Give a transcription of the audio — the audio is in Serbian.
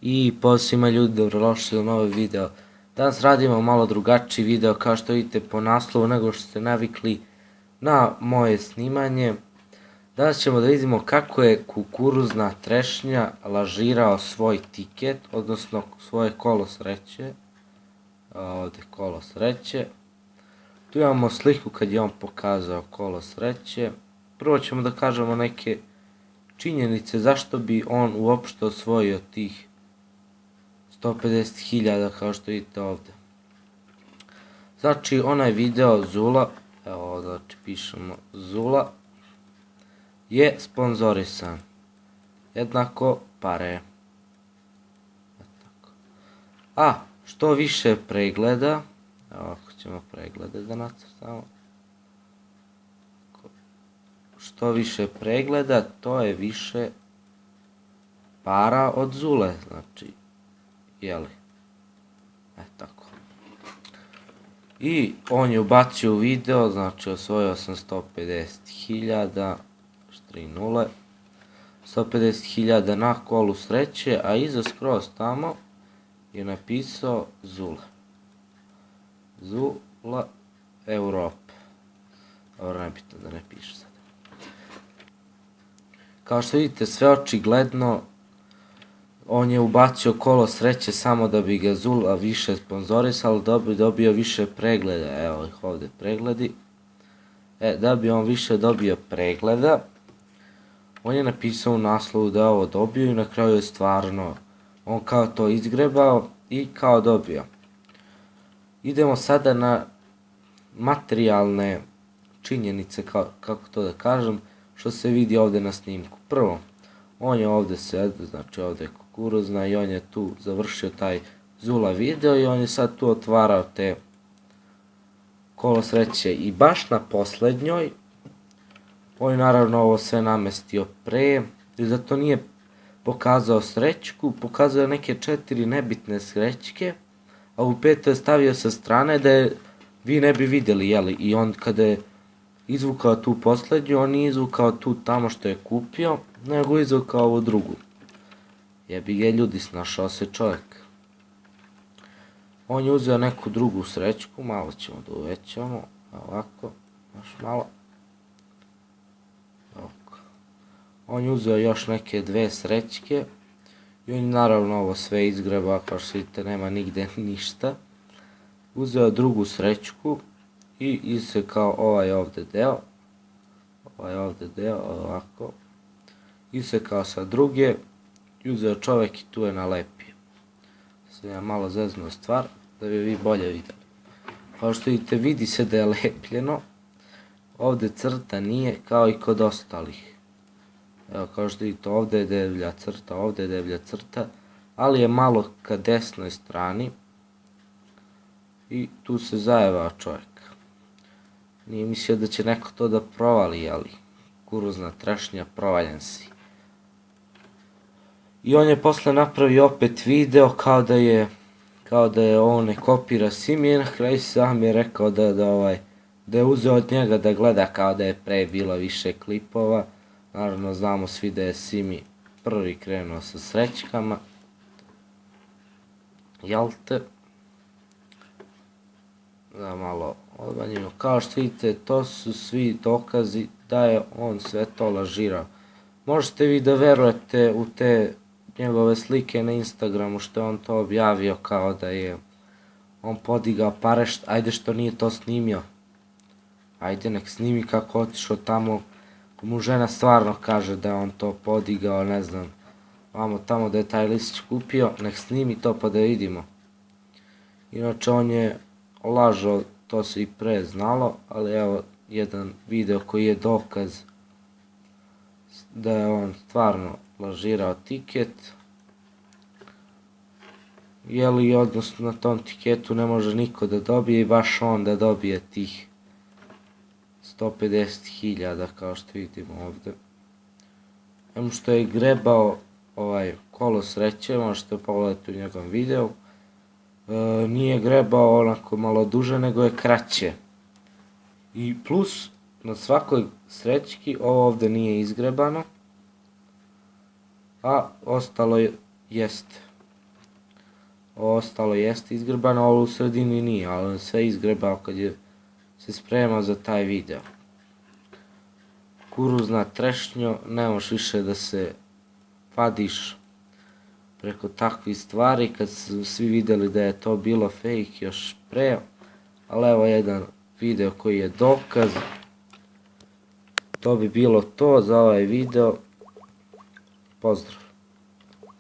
I pozdrav svima ljudi, dobrodošli u novi video. Danas radimo malo drugačiji video, kao što vidite po naslovu, nego što ste navikli na moje snimanje. Danas ćemo da vidimo kako je kukuruzna trešnja lažirao svoj tiket, odnosno svoje kolo sreće. Ovdje kolo sreće. Tu imamo sliku kad je on pokazao kolo sreće. Prvo ćemo da kažemo neke činjenice zašto bi on uopšte osvojio tih 150.000 kao što vidite ovdje. Znači onaj video Zula, evo znači pišemo Zula, je sponzorisan. Jednako pare. A što više pregleda, evo ako ćemo preglede da nacrtamo. Što više pregleda, to je više para od Zule, znači, jeli, tako. I on je ubacio u video, znači osvojio sam 150.000, 3 150.000 na kolu sreće, a iza skroz tamo je napisao Zula. Zula Europe. Dobro, nebitno da ne piše sad. Kao što vidite, sve očigledno, on je ubacio kolo sreće samo da bi ga Zula više sponzorisala, da bi dobio više pregleda. Evo ih ovdje pregledi. Da bi on više dobio pregleda, on je napisao u naslovu da je ovo dobio i na kraju je stvarno on kao to izgrebao i kao dobio. Idemo sada na materijalne činjenice, kako to da kažem, što se vidi ovdje na snimku. Prvo, on je ovdje sedio, znači ovdje je kukuruzna i on je tu završio taj Zula video i on je sad tu otvarao te kolo sreće i baš na posljednjoj, on je naravno ovo sve namestio pre i zato nije pokazao srećku, pokazao je neke 4 nebitne srećke, a u 5. je stavio sa strane da je vi ne bi vidjeli, jeli, i on kada je izvukao tu posljednju, on nije izvukao tu tamo što je kupio, nego izvukao ovu drugu. Jebi ga ljudi, snašao se čovjek. On je uzeo neku drugu srećku, malo ćemo da uvećamo, ovako, još malo. Ovako. On je uzeo još neke 2 srećke i on je naravno ovo sve izgrebao, kao što vidite nema nigde ništa. Uzeo drugu srećku i isekao ovaj ovdje deo, ovako, isekao sa druge i uzeo čovjek i tu je nalepio. Sad ja malo zeznuo stvar da bi vi bolje vidjeli. Kao što vidite, vidi se da je lepljeno, ovdje crta nije kao i kod ostalih. Evo kao što vidite, ovdje je deblja crta, ovdje je deblja crta, ali je malo ka desnoj strani i tu se zajebao čovjek. Nije mislio da će neko to da provali, jeli, kukuruzna trešnja, provaljen si. I on je posle napravio opet video kao da je on ne kopira Simi i na kraju sam je rekao da je uzeo od njega da gleda kao da je pre bilo više klipova. Naravno znamo svi da je Simi prvi krenuo sa srećkama. Jel te? Da malo odbanjimo. Kao što vidite, to su svi dokazi da je on sve to lažirao. Možete vi da verujete u te njegove slike na Instagramu što je on to objavio kao da je on podigao pare, ajde što nije to snimio. Ajde nek snimi kako otišao tamo, ko mu žena stvarno kaže da je on to podigao, ne znam, vamo tamo da je taj listić kupio, nek snimi to pa da vidimo. Inače on je lažao, to se i pre znalo, ali evo jedan video koji je dokaz da je on stvarno lažirao tiket. Jeli, odnosno na tom tiketu ne može niko da dobije i baš on da dobije tih 150.000 kao što vidimo ovdje. Em što je grebao ovaj kolo sreće, možete pogledati u njegovom videu. Nije grebao onako malo duže, nego je kraće. I plus, na svakoj srećki ovo ovdje nije izgrebano, a ostalo jeste. Ovo ostalo jeste izgrebano, a ovo u sredini nije, ali on sve izgrebao kad je se spremao za taj video. Kuruzna trešnjo, ne možeš više da se vadiš preko takvih stvari, kad su svi vidjeli da je to bilo fake još pre, ali evo jedan video koji je dokaz. To bi bilo to za ovaj video. Pozdrav.